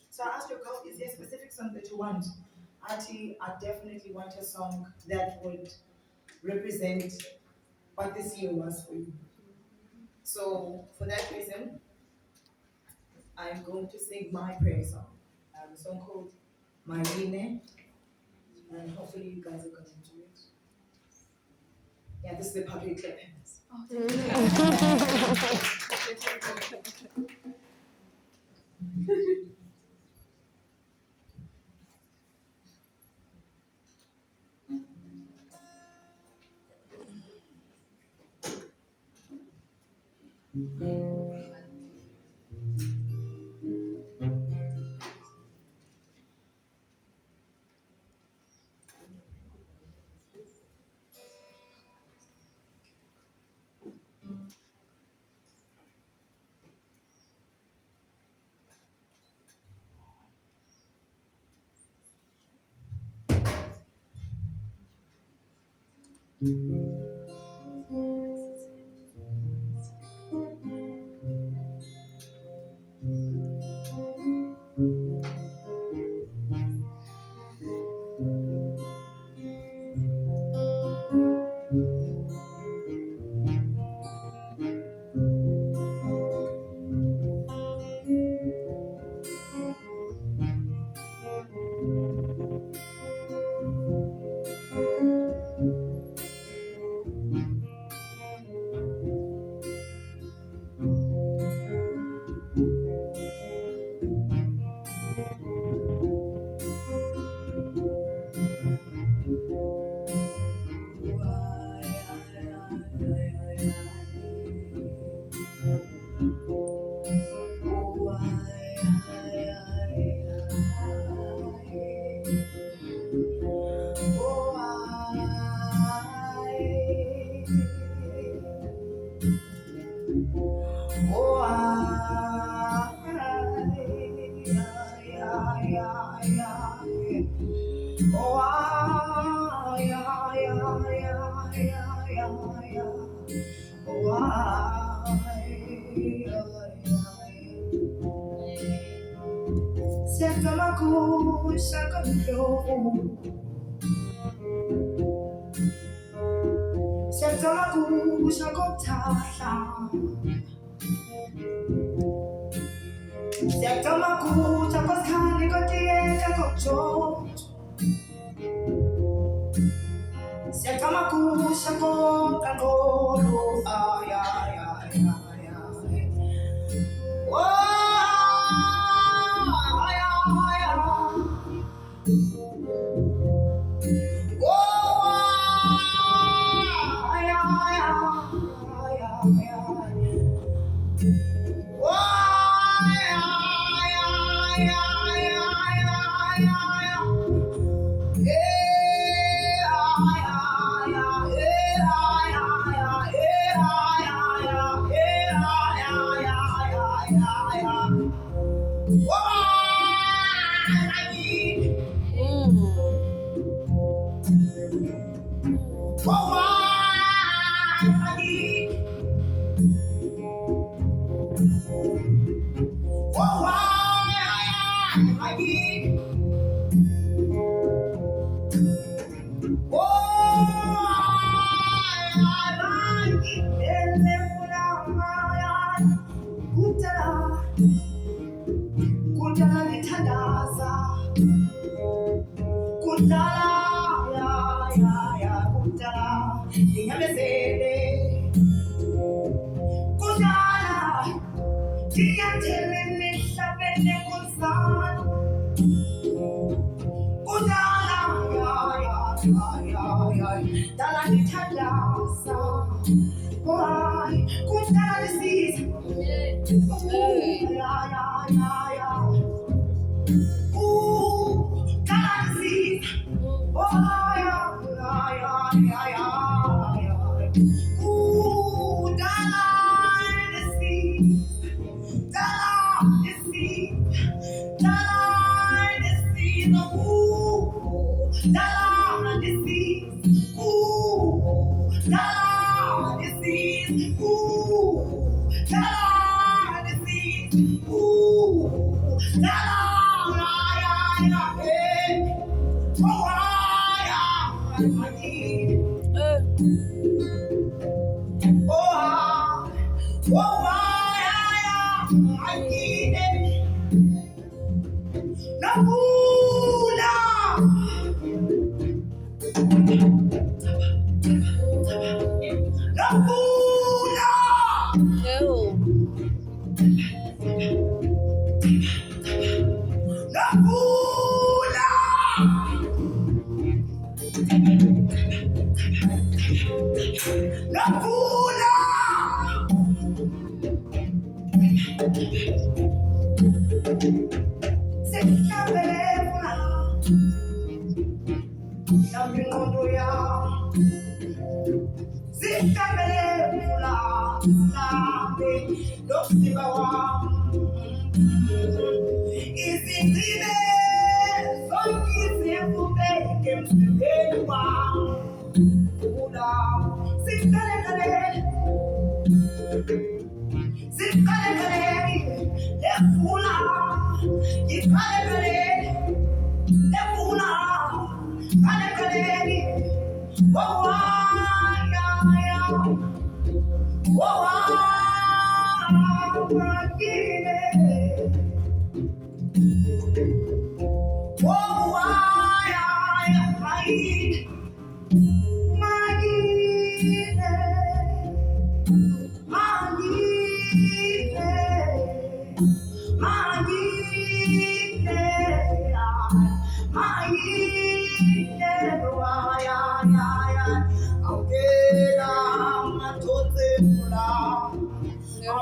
So I asked your girl, is there a specific song that you want? Ati, I definitely want a song that would represent what this year was for you. So for that reason, I'm going to sing my prayer song. I have a song called My Name, and hopefully you guys are going to enjoy it. Yeah, this is the public clip. Ooh, la la ya ya oh ya oh ya Nakula, Nakula, Nakula, Nakula. Sekabela, Namingoya, Sekabela, Sabe, Dosibawa, Isindile, Sonkisefupe, Kemsibewa, Ula, Sikale, Sikale, Lefula, Ikale, Lefula, Kale, oh, yeah, oh,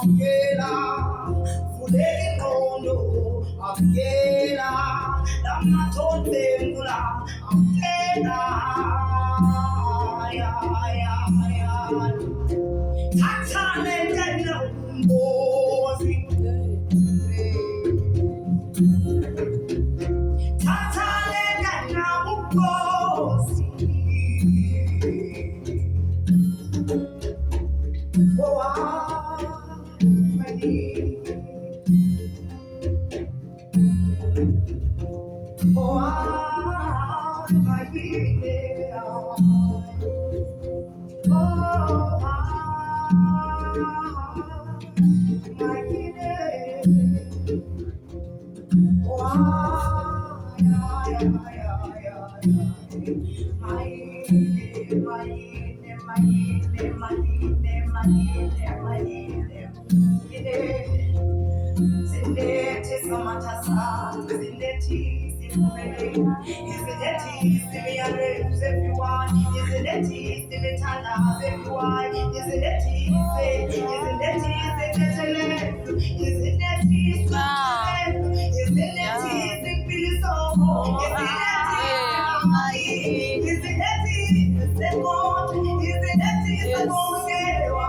Akela, fuleli kondo, akela, lamatonde mula, akela, ya, tatane tena mbozi, tatane tena mbozi, oh Zindeti samatasa, zindeti simumele, zindeti simiyare everyone, zindeti simitana everyone, zindeti zindeti zetele, zindeti zindeti zimbiliso, zindeti semot, zindeti semosewa.